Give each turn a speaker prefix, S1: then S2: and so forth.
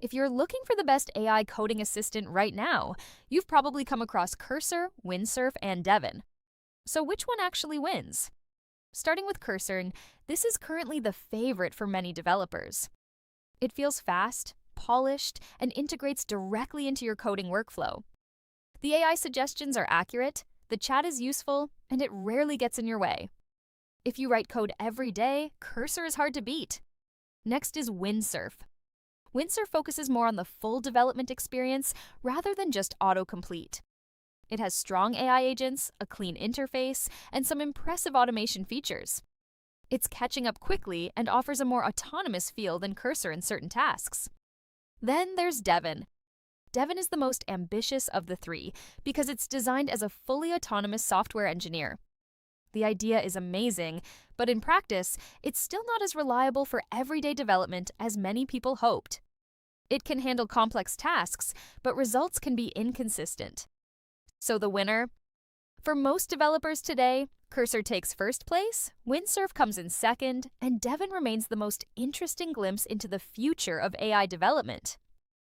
S1: If you're looking for the best AI coding assistant right now, you've probably come across Cursor, Windsurf, and Devin. So which one actually wins? Starting with Cursor, this is currently the favorite for many developers. It feels fast, polished, and integrates directly into your coding workflow. The AI suggestions are accurate, the chat is useful, and it rarely gets in your way. If you write code every day, Cursor is hard to beat. Next is Windsurf. Windsurf focuses more on the full development experience rather than just autocomplete. It has strong AI agents, a clean interface, and some impressive automation features. It's catching up quickly and offers a more autonomous feel than Cursor in certain tasks. Then there's Devin. Devin is the most ambitious of the three because it's designed as a fully autonomous software engineer. The idea is amazing, but in practice, it's still not as reliable for everyday development as many people hoped. It can handle complex tasks, but results can be inconsistent. So the winner? For most developers today, Cursor takes first place, Windsurf comes in second, and Devin remains the most interesting glimpse into the future of AI development.